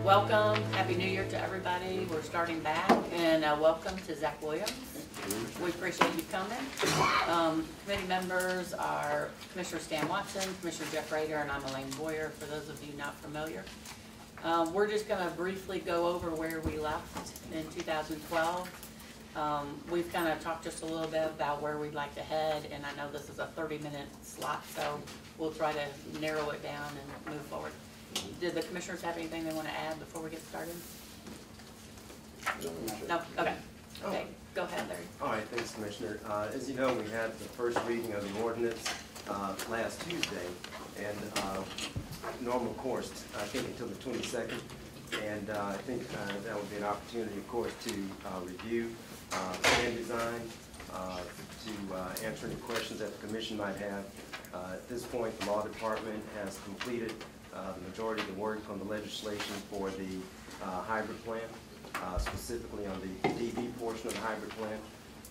Welcome, Happy New Year to everybody. We're starting back, and welcome to Zach Williams. We appreciate you coming. Committee members are Commissioner Stan Watson, Commissioner Jeff Rader, and I'm Elaine Boyer, for those of you not familiar. We're just going to briefly go over where we left in 2012. We've kind of talked just a little bit about where we'd like to head, and I know this is a 30-minute slot, so we'll try to narrow it down and move forward. Did the commissioners have anything they want to add before we get started? No? Okay. Okay, go ahead, Larry. All right, thanks, Commissioner. As you know, we had the first reading of the ordinance last Tuesday, and normal course, I think until the 22nd, and I think that would be an opportunity, of course, to review plan design, to answer any questions that the Commission might have. At this point, the Law Department has completed the majority of the work on the legislation for the hybrid plan, specifically on the DB portion of the hybrid plan.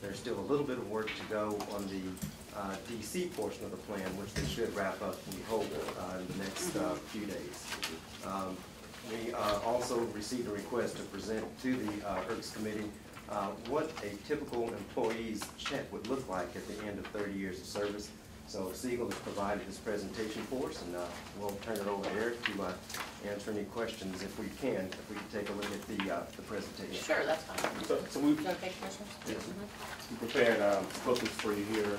There's still a little bit of work to go on the DC portion of the plan, which they should wrap up, we hope, in the next few days. We also received a request to present to the ERCS committee what a typical employee's check would look like at the end of 30 years of service. So Siegel has provided this presentation for us, and we'll turn it over to Eric to answer any questions if we can take a look at the presentation. Sure, that's fine. So we've Okay, commissioners? Yes. We prepared booklet for you here.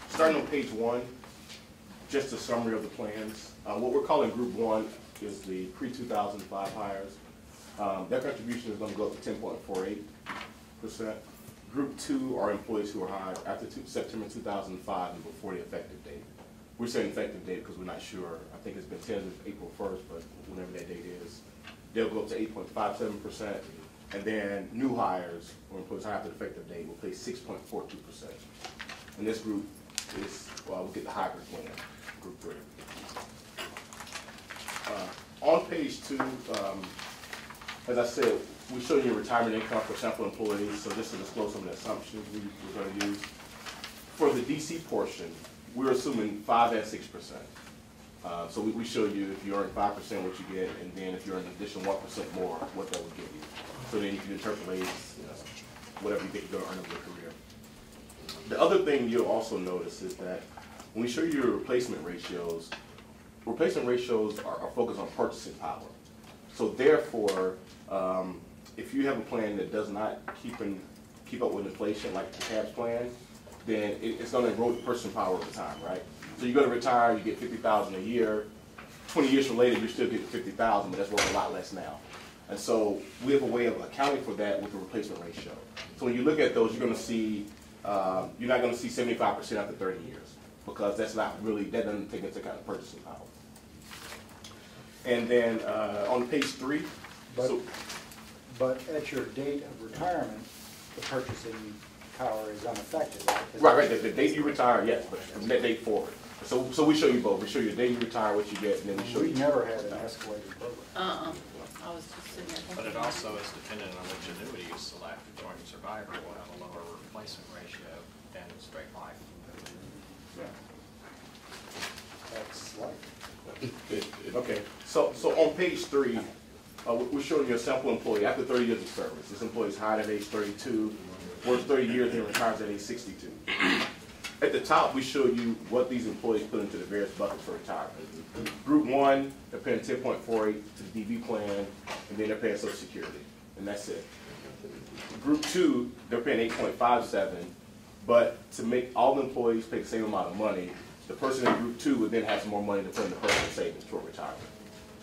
Starting on page 1, just a summary of the plans. What we're calling Group 1 is the pre-2005 hires. Their contribution is going to go up to 10.48%. Group 2 are employees who are hired after September 2005 and before the effective date. We're saying effective date because we're not sure. I think it's been tentative April 1st, but whenever that date is, they'll go up to 8.57%. And then new hires or employees hired after the effective date will pay 6.42%. And this group is, we'll get the hybrid plan, Group 3. On page 2, as I said, we showed you retirement income for sample employees, so just to disclose some of the assumptions we're going to use. For the DC portion, we're assuming 5 and 6%. So we show you if you earn 5% what you get, and then if you earn an additional 1% more, what that would give you. So then you can interpolate whatever you think you're going to earn over your career. The other thing you'll also notice is that when we show you your replacement ratios are focused on purchasing power. So therefore, if you have a plan that does not keep up with inflation, like the CABS plan, then it's going to erode purchasing power over time, right? So you're going to retire, you get $50,000 a year. 20 years from later, you're still getting $50,000, but that's worth a lot less now. And so we have a way of accounting for that with the replacement ratio. So when you look at those, you're going to see you're not going to see 75% after 30 years because that's not really, that doesn't take into account purchasing power. And then on page 3, but at your date of retirement, the purchasing power is unaffected, right? Right. The date you retire, yes, but from that date forward. So we show you both. We show you the day you retire, what you get, and then we show you. We never had an escalated program. I was just sitting there thinking. But it also is dependent on which annuity you select. Joint survivor will have a lower replacement ratio than straight life. Yeah. That's like. Okay. So on page 3, we're showing you a sample employee after 30 years of service. This employee is hired at age 32, works 30 years, and retires at age 62. At the top, we show you what these employees put into the various buckets for retirement. Group 1, they're paying 10.48 to the DB plan, and then they're paying Social Security, and that's it. Group 2, they're paying 8.57, but to make all the employees pay the same amount of money, the person in Group 2 would then have some more money to put in the personal savings for retirement,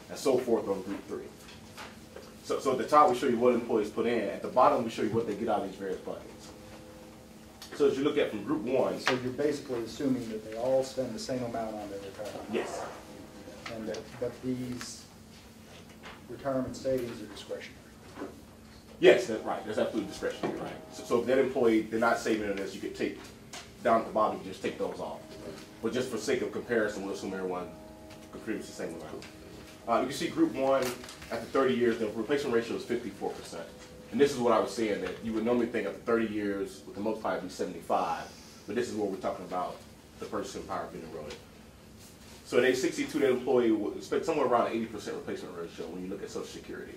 and so forth on Group 3. So at the top, we show you what employees put in. At the bottom, we show you what they get out of these various buckets. So as you look at from Group 1. So you're basically assuming that they all spend the same amount on their retirement. Yes. And that these retirement savings are discretionary. Yes, that's right. That's absolutely discretionary, right? So if that employee, they're not saving on this, you could take, down at the bottom, you just take those off. But just for sake of comparison, we'll assume everyone contributes the same amount. You can see Group 1, after 30 years, the replacement ratio is 54%. And this is what I was saying, that you would normally think after 30 years, with the multiplier, it'd be 75. But this is what we're talking about, the purchasing power being eroded. So at age 62, that employee would expect somewhere around 80% replacement ratio when you look at Social Security.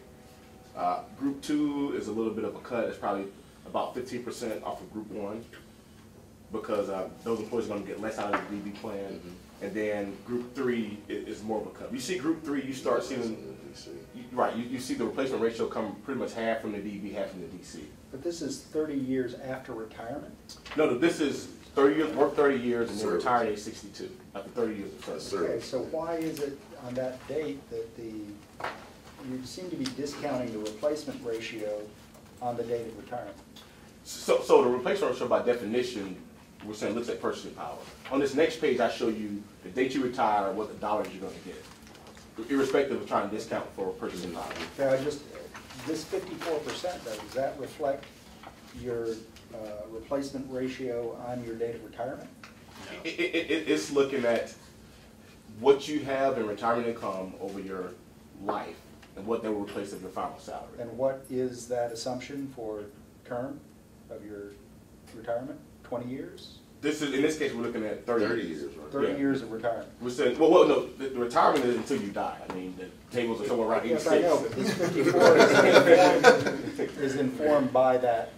Group 2 is a little bit of a cut. It's probably about 15% off of Group 1 because those employees are going to get less out of the DB plan. And then Group 3 is more of a cut. You see Group 3, you start seeing, right, you see the replacement ratio come pretty much half from the DB, half from the DC. But this is 30 years after retirement? No, this is 30 years, work 30 years, and then retire at age 62 after 30 years of service. Okay, so why is it on that date that you seem to be discounting the replacement ratio on the date of retirement? So the replacement ratio, by definition, we're saying looks at purchasing power. On this next page, I show you the date you retire, what the dollars you're going to get, irrespective of trying to discount for purchasing power. Okay, this 54%, though, does that reflect your replacement ratio on your date of retirement? No. It's looking at what you have in retirement income over your life and what they will replace as your final salary. And what is that assumption for term of your retirement? 20 years? In this case, we're looking at 30 years. Right? 30 Yeah. years of retirement. We're saying, well, no, the retirement is until you die. I mean, the tables are somewhere around 86. Yes, I know, but this 54 is informed by that.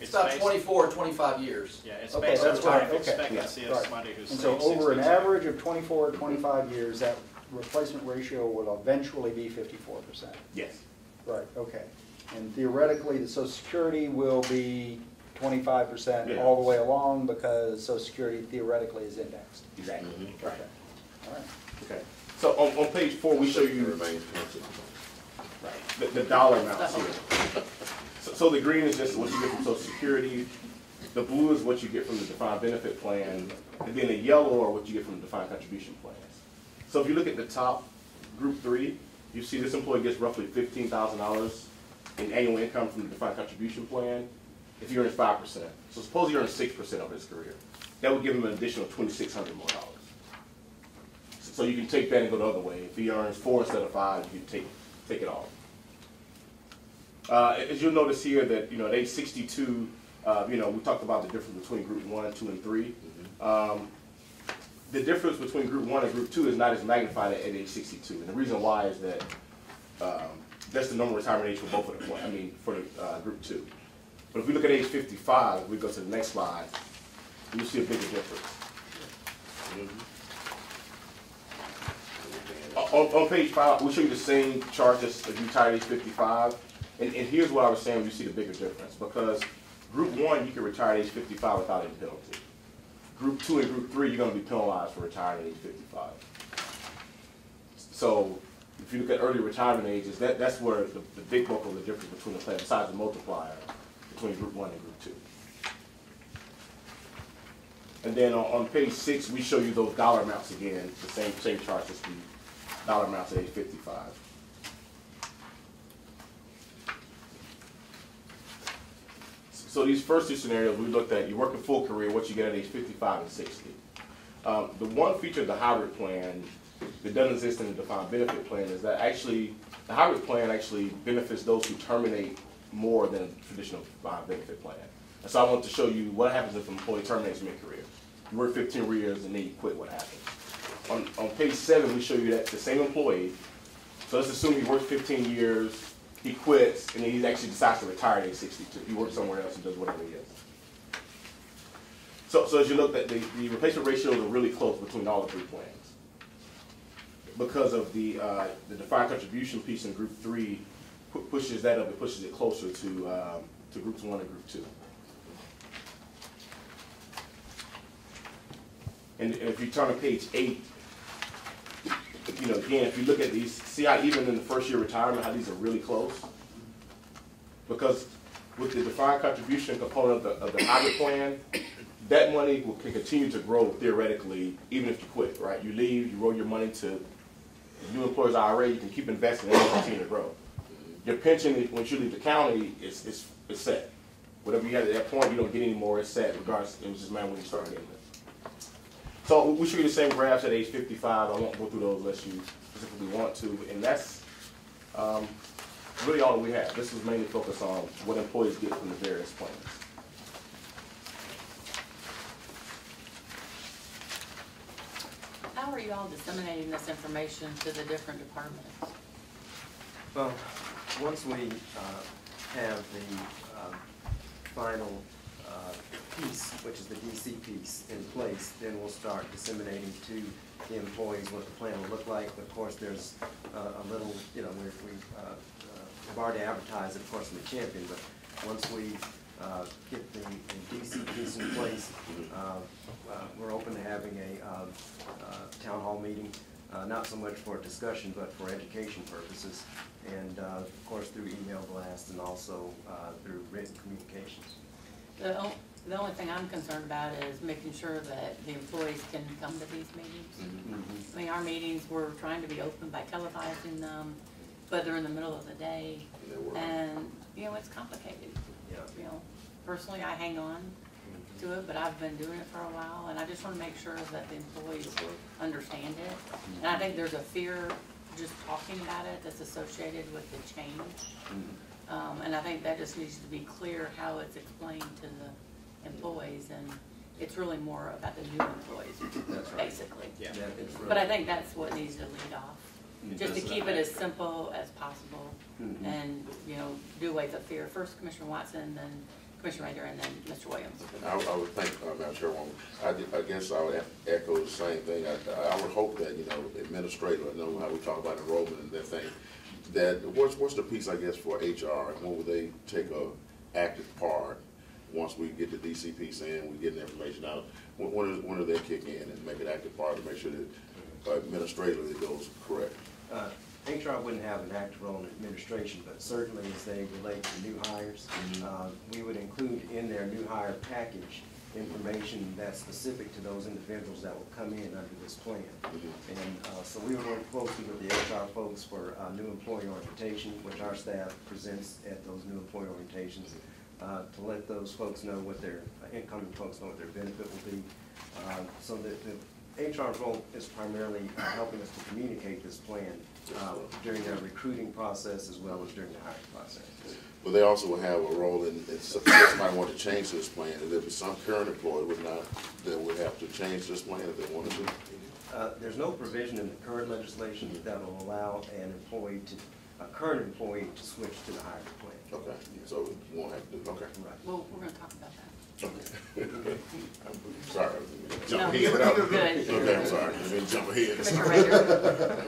It's It's about based- 24 or 25 years. Yeah, it's Okay, based on that's right, life okay. expectancy Yeah, of right. somebody who's And so age over an 62. average of 24 or 25 years, that replacement ratio will eventually be 54%. Yes. Right, okay. And theoretically, the Social Security will be 25% Yeah. all the way along because Social Security theoretically is indexed. Exactly. Okay, Right. all right. Okay. So on page 4, we show It you remains constant. the dollar amounts here. So the green is just what you get from Social Security. The blue is what you get from the defined benefit plan. And then the yellow are what you get from the defined contribution plans. So if you look at the top, Group 3, you see this employee gets roughly $15,000 in annual income from the defined contribution plan if he earns 5%. So suppose he earns 6% over his career. That would give him an additional $2,600 more. So you can take that and go the other way. If he earns 4 instead of 5, you can take it off. As you'll notice here that, at age 62, we talked about the difference between Group 1, 2, and 3. The difference between Group 1 and Group 2 is not as magnified at age 62. And the reason why is that that's the normal retirement age for both of them, for the Group 2. But if we look at age 55, we go to the next slide, you'll see a bigger difference. On page 5, we'll show you the same chart as you retired at age 55. And here's what I was saying when you see the bigger difference. Because Group 1, you can retire at age 55 without any penalty. Group 2 and Group 3, you're going to be penalized for retiring at age 55. So if you look at early retirement ages, that's where the big bulk of the difference between the plan, besides the multiplier, between Group 1 and Group 2. And then on page 6, we show you those dollar amounts again, the same charts as the dollar amounts at age 55. So these first two scenarios we looked at, you work a full career, what you get at age 55 and 60. The one feature of the hybrid plan that doesn't exist in the defined benefit plan is that actually, the hybrid plan actually benefits those who terminate more than a traditional defined benefit plan. And so I want to show you what happens if an employee terminates mid-career. You work 15 years and then you quit, what happens? On page 7, we show you that the same employee, so let's assume he works 15 years, he quits, and then he actually decides to retire at age 62. He works somewhere else and does whatever he is. So as you look at the replacement ratios are really close between all the 3 plans. Because of the defined contribution piece in Group 3 pushes that up, it pushes it closer to Groups 1 and Group 2. And if you turn to page 8, again, if you look at these, see how even in the first year retirement, how these are really close? Because with the defined contribution component of the hybrid plan, that money can continue to grow theoretically, even if you quit, right? You leave, you roll your money to the new employer's IRA, you can keep investing and it will continue to grow. Your pension, once you leave the county, is set. Whatever you had at that point, you don't get any more, it's set, regardless, it was just a matter when you start getting it. So we show you the same graphs at age 55. I won't go through those unless you specifically want to. And that's really all that we have. This was mainly focused on what employees get from the various plans. how are you all disseminating this information to the different departments? Well, once we have the final piece, which is the DC piece, in place, then we'll start disseminating to the employees what the plan will look like. Of course, there's a little, you know, we've already advertised it, of course, in the Champion, but once we get the DC piece in place, we're open to having a town hall meeting, not so much for discussion, but for education purposes, and of course through email blast and also through written communications. The only thing I'm concerned about is making sure that the employees can come to these meetings. Mm-hmm. I mean, our meetings, we're trying to be open by televising them, but they're in the middle of the day, and, you know, it's complicated. Yeah. You know, personally, I hang on to it, but I've been doing it for a while, and I just want to make sure that the employees understand it. And I think there's a fear just talking about it that's associated with the change. And I think that just needs to be clear how it's explained to the employees, and it's really more about the new employees, That's right. basically. Yeah. It's But I really- think that's what needs to lead off, just to keep it as simple as possible, and, you know, do away with the fear. First Commissioner Watson, then Commissioner Rader, and then Mr. Williams. I would think, Madam Chairwoman, I guess I would echo the same thing. I would hope that, you know, administrator, I know how we talk about enrollment and that thing, that what's the piece, I guess, for HR, and when will they take a active part once we get the DC piece in, we get the information out, when do they kick in and make an active part to make sure that administratively it goes correct? HR wouldn't have an active role in administration, but certainly as they relate to new hires, we would include in their new hire package information that's specific to those individuals that will come in under this plan. And so we would work closely with the HR folks for new employee orientation, which our staff presents at those new employee orientations, to let those folks know what their incoming folks know what their benefit will be. So that the HR role is primarily helping us to communicate this plan during their recruiting process as well as during the hiring process. But they also will have a role in if somebody want to change this plan, and there'll be some current employee that would have to change this plan if they wanted to. There's no provision in the current legislation that will allow a current employee to switch to the higher plan. Okay, so we won't have to do, okay. Right. Well, we're going to talk about that. Okay. I'm sorry, jump No, ahead. you're good. Okay, I'm sorry, I didn't jump ahead. Commissioner Rader.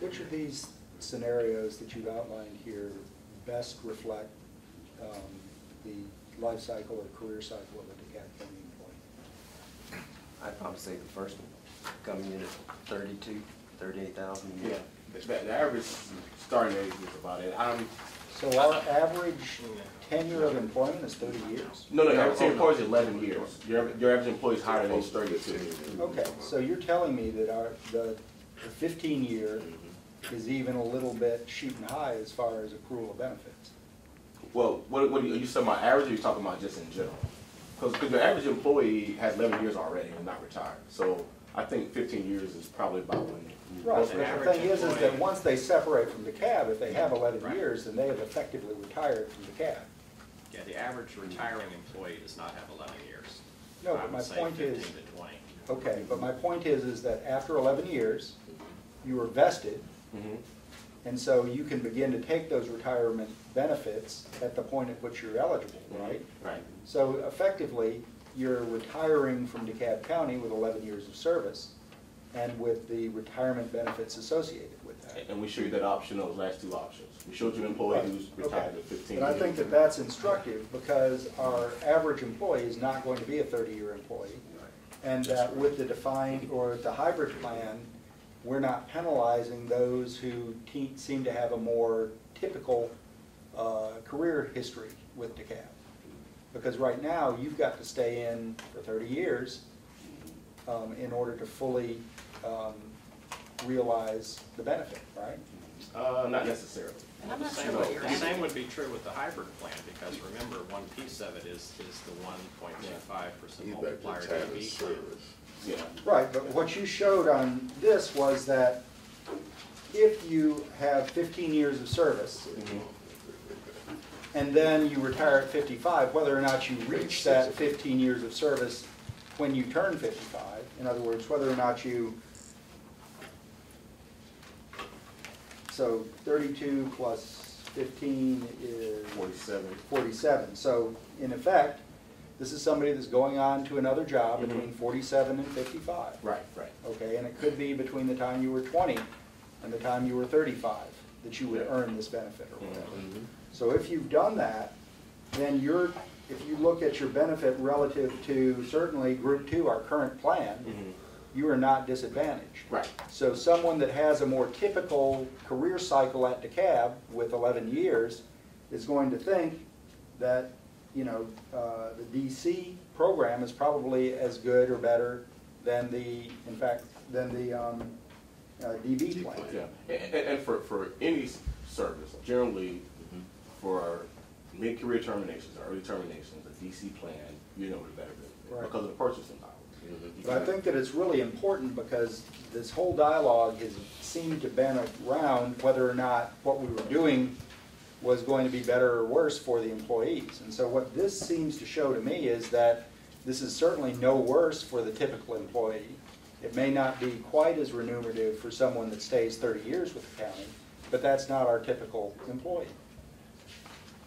Which of these scenarios that you've outlined here best reflect the life cycle or career cycle of a DeKalb County employee? I'd probably say the first one, coming in at 38,000 a year. Yeah, the average starting age is about it. So our average tenure of employment is 30 years? No, your average employee is 11 years. Your average employee is higher than age 32. Okay, so you're telling me that the 15-year is even a little bit shooting high as far as accrual of benefits? Well, what are you talking about average, or are you talking about just in general? Because your average employee has 11 years already and not retired. So I think 15 years is probably about when. Right, most but the average thing is that employee- once they separate from DeKalb, if they have 11 Right. years, then they have effectively retired from DeKalb. Yeah, the average retiring employee does not have 11 years. No, I but would my say point is, 15 to 20. okay, but my point is that after 11 years, you are vested, Mhm. and so you can begin to take those retirement benefits at the point at which you're eligible, right? Right. So effectively, you're retiring from DeKalb County with 11 years of service and with the retirement benefits associated with that. And we showed you that option, those last two options. We showed you an employee who's retired at 15 And I years. think that that's instructive because our average employee is not going to be a 30-year employee. And that with the defined or the hybrid plan, we're not penalizing those who seem to have a more typical career history with DeKalb. Because right now, you've got to stay in for 30 years in order to fully realize the benefit, right? Not necessarily. And I'm not The sure same what would- you're The asking. same would be true with the hybrid plan, because remember, one piece of it is the 1.25% He's back multiplier to time DB. of service. Yeah. Right, but what you showed on this was that if you have 15 years of service, and then you retire at 55, whether or not you reach that 15 years of service when you turn 55, in other words, whether or not you so 32 plus 15 is 47. 47. So in effect, this is somebody that's going on to another job between 47 and 55. Right, right. Okay, and it could be between the time you were 20 and the time you were 35 that you would earn this benefit or whatever. So if you've done that, then if you look at your benefit relative to certainly Group 2, our current plan, you are not disadvantaged. Right. So someone that has a more typical career cycle at DeKalb with 11 years is going to think that, you know, the DC program is probably as good or better than the, in fact, than the DB plan. Yeah, and for any service, generally, for mid-career terminations or early terminations, a DC plan, you know, the better benefit Right. because of the purchasing power. But I think that it's really important because this whole dialogue has seemed to been around whether or not what we were doing was going to be better or worse for the employees. And so what this seems to show to me is that this is certainly no worse for the typical employee. It may not be quite as remunerative for someone that stays 30 years with the county, but that's not our typical employee.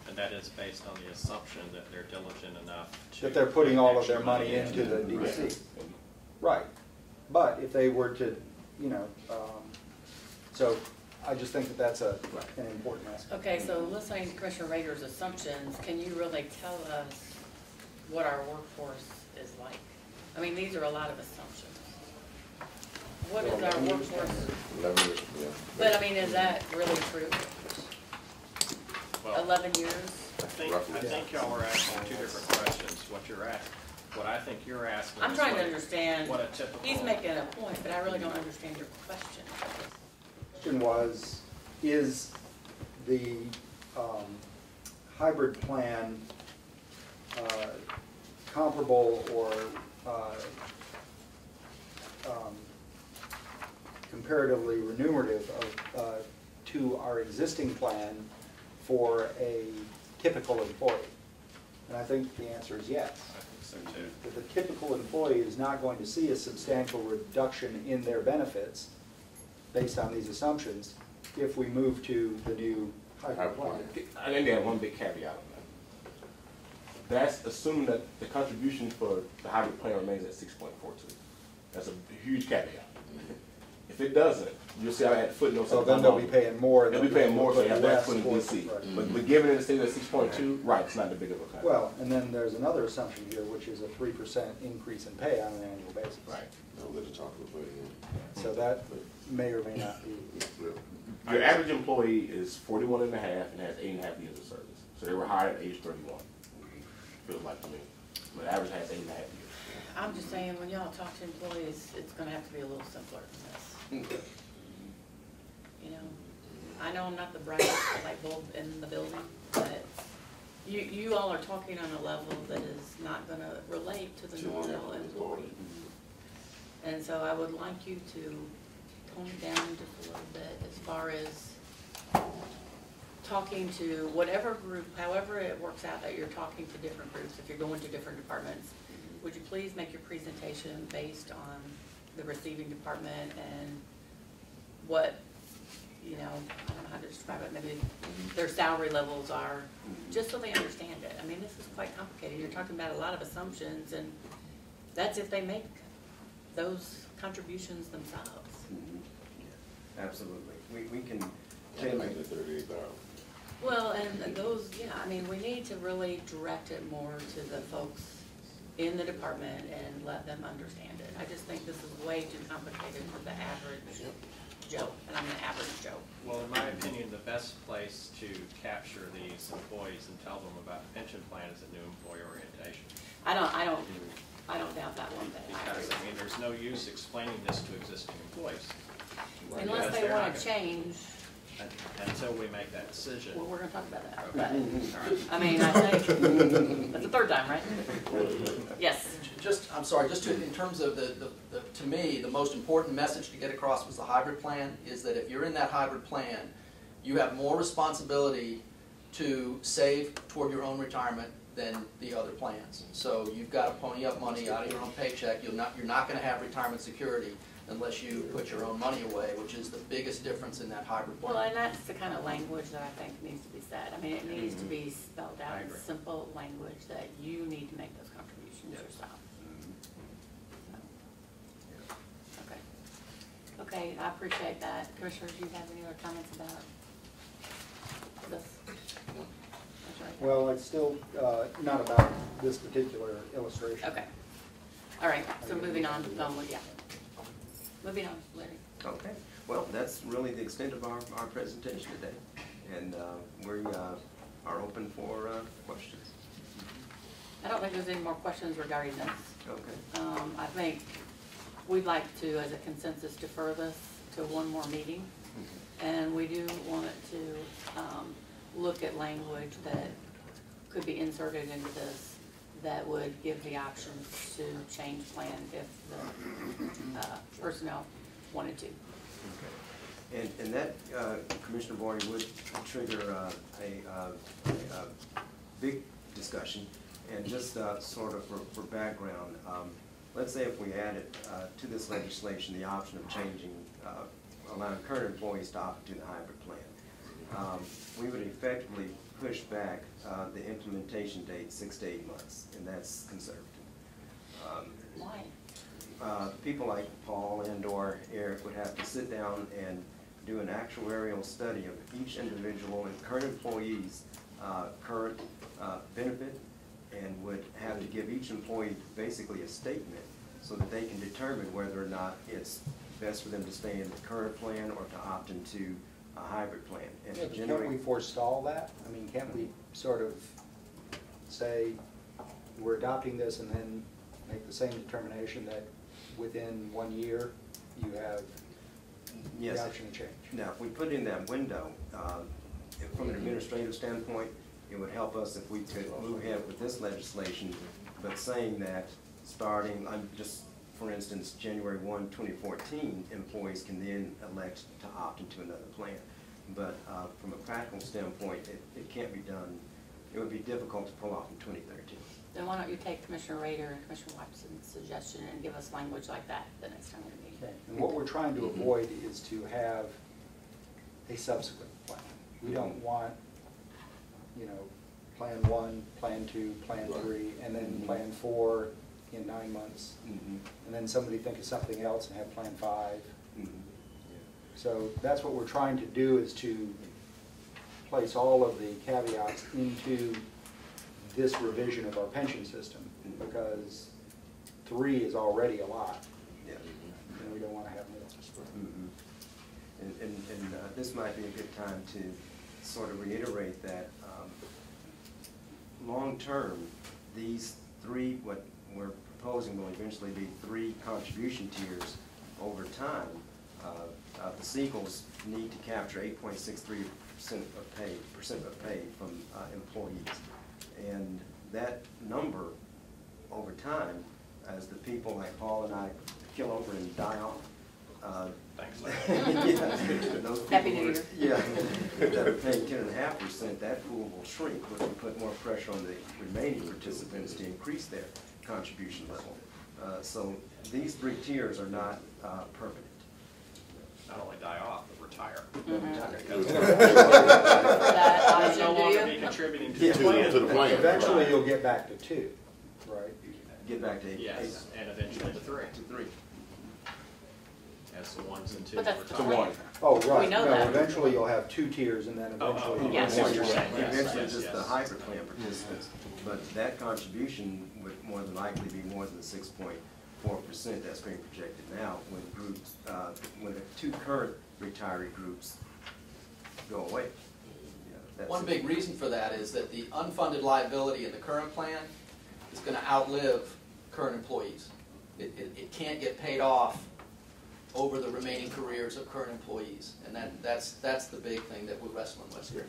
And that is based on the assumption that they're diligent enough to. That they're putting all of extra their money into the DC. Right. Right. But if they were to, you know, so I just think that that's an important aspect. Okay, so listening to Commissioner Rader's assumptions, can you really tell us what our workforce is like? I mean, these are a lot of assumptions. What is our workforce? 11 years, yeah. But I mean, is that really true? Well, 11 years? I think y'all are asking two different questions. What I think you're asking. I'm is trying to what- understand. What a typical. He's making a point, but I really don't understand your question. Question was, is the hybrid plan comparable or comparatively remunerative to our existing plan for a typical employee? And I think the answer is yes. I think so too. That the typical employee is not going to see a substantial reduction in their benefits based on these assumptions if we move to the new hybrid plan. I think they have one big caveat on that. That's assuming that the contribution for the hybrid plan remains at 6.42. That's a huge caveat. If it doesn't, you'll see how I had footnotes. So then they'll be paying more. They'll be paying more, so you have less that put in for- DC. right. But given it stays at 6.2, right, it's not that big of a cut. Well, and then there's another assumption here, which is a 3% increase in pay on an annual basis. Right. No, let us talk about it. So that may or may not be. Your average employee is 41 and a half and has 8.5 years of service. So they were hired at age 31, feels like to me. But the average has 8.5 years. I'm just saying, when y'all talk to employees, it's gonna have to be a little simpler than this. You know, I know I'm not the brightest light bulb in the building, but you all are talking on a level that is not gonna relate to the normal employee. And so I would like you to tone it down just a little bit as far as talking to whatever group, however it works out that you're talking to different groups, if you're going to different departments, would you please make your presentation based on the receiving department and what, you know, I don't know how to describe it, maybe their salary levels are, just so they understand it. I mean, this is quite complicated. You're talking about a lot of assumptions, and that's if they make those contributions themselves. Absolutely. We can They take make it 38,000. Well, and those, yeah, I mean, we need to really direct it more to the folks in the department and let them understand it. I just think this is way too complicated for the average Joe, and I'm an average Joe. Well, in my opinion, the best place to capture these employees and tell them about the pension plan is a new employee orientation. I don't doubt that one bit. I Because, agree. I mean, there's no use explaining this to existing employees. Unless Because they they're want not to gonna- change, Until we make that decision. well, we're gonna talk about that, Okay. but, All right. I mean, I think, that's the third time, right? Yes. Just, I'm sorry, just in terms of to me, the most important message to get across was the hybrid plan, is that if you're in that hybrid plan, you have more responsibility to save toward your own retirement than the other plans. So you've got to pony up money out of your own paycheck. You're not going to have retirement security. unless you put your own money away, which is the biggest difference in that hybrid plan. Well, and that's the kind of language that I think needs to be said. I mean, it needs to be spelled out I in agree. simple language that you need to make those contributions Yes. yourself. Okay. Okay, I appreciate that. Commissioners, do you have any other comments about this? That's right. Well, it's still not about this particular illustration. Okay. All right, so moving on, yeah. Moving on, Larry. Okay, well, that's really the extent of our presentation today, and we are open for questions. I don't think there's any more questions regarding this. Okay. I think we'd like to, as a consensus, defer this to one more meeting. And we do want it to look at language that could be inserted into this that would give the option to change plan if the personnel wanted to. Okay. And that, Commissioner Boyd, would trigger a big discussion. And just sort of for background, let's say if we added to this legislation the option of changing, allowing current employees to opt into the hybrid plan, we would effectively push back the implementation date 6 to 8 months, and that's conservative. Why? People like Paul and/or Eric would have to sit down and do an actuarial study of each individual and current employee's current benefit, and would have to give each employee basically a statement so that they can determine whether or not it's best for them to stay in the current plan or to opt into a hybrid plan. And Yeah, to but can't generate, we forestall that? I mean, can't we sort of say, we're adopting this and then make the same determination that within 1 year you have yes. the option to change? Now, if we put in that window, from an administrative standpoint, it would help us if we could move ahead with this legislation, but saying that starting, for instance, January 1, 2014, employees can then elect to opt into another plan. But from a practical standpoint, it can't be done. It would be difficult to pull off in 2013. Then why don't you take Commissioner Rader and Commissioner Watson's suggestion and give us language like that the next time we meet? Okay. And what we're trying to avoid is to have a subsequent plan. We don't want, plan 1, plan 2, plan 3, and then plan 4 in 9 months. Mm-hmm. And then somebody think of something else and have plan 5. Mm-hmm. Yeah. So that's what we're trying to do, is to place all of the caveats into this revision of our pension system, because 3 is already a lot, Yeah. and we don't want to have more. Mm-hmm. And this might be a good time to sort of reiterate that long-term, these 3, what we're proposing will eventually be 3 contribution tiers over time. The Seagulls need to capture 8.63% of pay from employees. And that number over time, as the people like Paul and I kill over and die off, Thanks. yeah, those people Happy New Year. Yeah, that are paying 10.5%, that pool will shrink, which will put more pressure on the remaining participants to increase their contribution level. So these 3 tiers are not permanent. Not only die off, but retire. Mhm. That option, no do longer you? be contributing to Yeah. the plan. To the plan. Eventually, you'll get back to 2, right? Get back to 8. Yes, and eventually to 3, To 3. as the 1s and 2s But that's the retire. plan. Oh, right. We know No, that. eventually you'll have 2 tiers, and then eventually. Yes. That's what you're saying, yes, Eventually, yes, just the yes. hybrid plan participants. But that contribution would more than likely be more than the 6.4% that's being projected now when groups, when the 2 current retiree groups go away. Yeah, that's One it. big reason for that is that the unfunded liability in the current plan is going to outlive current employees. It can't get paid off over the remaining careers of current employees, and that's the big thing that we're wrestling with here.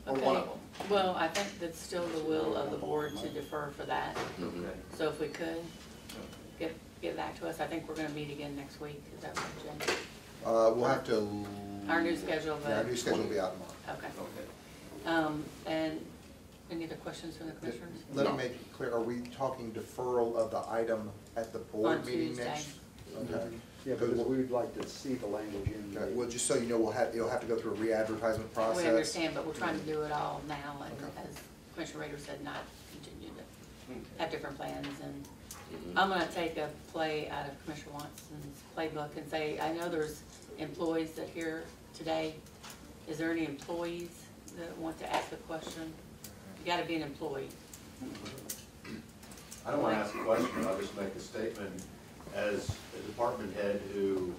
Or one of them. Well, I think that's still the will of the board to defer for that. Okay. So if we could, get back to us. I think we're going to meet again next week. Is that right, Jim? We'll have to. Our new schedule, Yeah, our but, new schedule will be out tomorrow. okay. Okay. And any other questions from the commissioners? Let me make it clear, are we talking deferral of the item at the board On meeting Tuesday. next? Okay. Yeah, but we would like to see the language in. Okay, well, just so you know, it'll have to go through a re-advertisement process. We understand, but we're trying to do it all now, and Okay. as Commissioner Rader said, not continue to have different plans. And I'm gonna take a play out of Commissioner Watson's playbook and say, I know there's employees that here today. Is there any employees that want to ask a question? You gotta be an employee. I don't want to ask a question, I'll just make a statement. As a department head who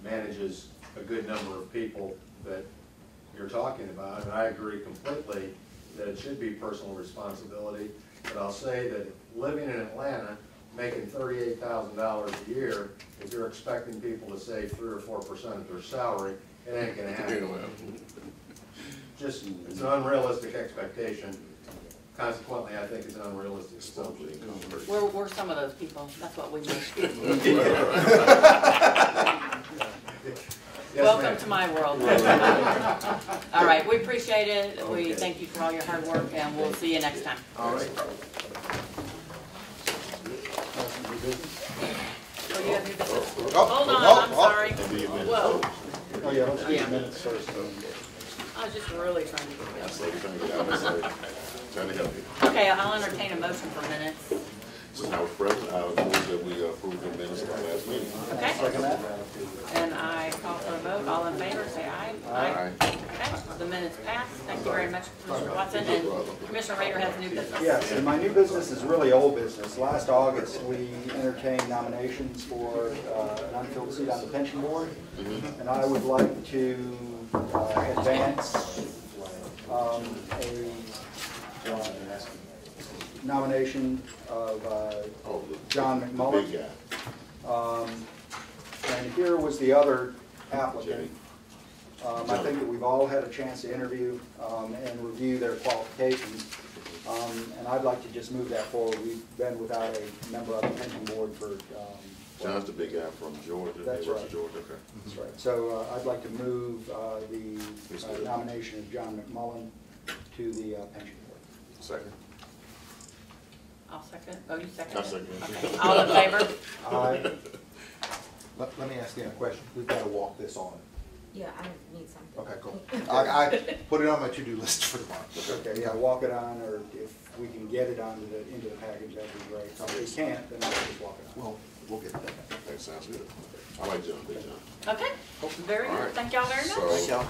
manages a good number of people that you're talking about, and I agree completely that it should be personal responsibility, but I'll say that living in Atlanta, making $38,000 a year, if you're expecting people to save 3 or 4% of their salary, it ain't gonna happen. Just, it's an unrealistic expectation. Consequently, I think it's an unrealistic assumption. We're some of those people, that's what we do. Yes, Welcome ma'am. to my world. All right, we appreciate it. We thank you for all your hard work, and we'll see you next time. All right. Oh, you have new business? Oh, Hold on, oh, I'm oh. sorry. Whoa, Oh, yeah, let's do Yeah. the minutes first. I was just really trying to get So you're trying to get out of this, trying to help you. it. Okay, I'll entertain a motion for minutes. So now, President, I would move that we approve the minutes of our last meeting. Okay? Second that? And I call for a vote. All in favor, say aye. Aye. Okay, the minutes pass. Thank you very much, Commissioner Watson. And Commissioner Rader has new business. Yes, and my new business is really old business. Last August, we entertained nominations for an unfilled seat on the pension board. And I would like to advance a nomination of John McMullen. Big guy. And here was the other applicant. I think that we've all had a chance to interview and review their qualifications. And I'd like to just move that forward. We've been without a member of the pension board for. John's the big guy from Georgia. That's right. Georgia, okay. That's right. So I'd like to move the nomination of John McMullen to the pension board. Second. I'll second. Oh, you second? I'll second. Okay. All in favor? Aye. Let me ask you a question. We've got to walk this on. Yeah, I need something. Okay, cool. I put it on my to-do list for tomorrow. Okay, yeah, walk it on, or if we can get it onto into the package, that'd be great. If we can't, then I'll just walk it on. Well, we'll get that. That sounds good. I like John, big John. Okay, very All good. right. Thank y'all very much. So, Thank y'all.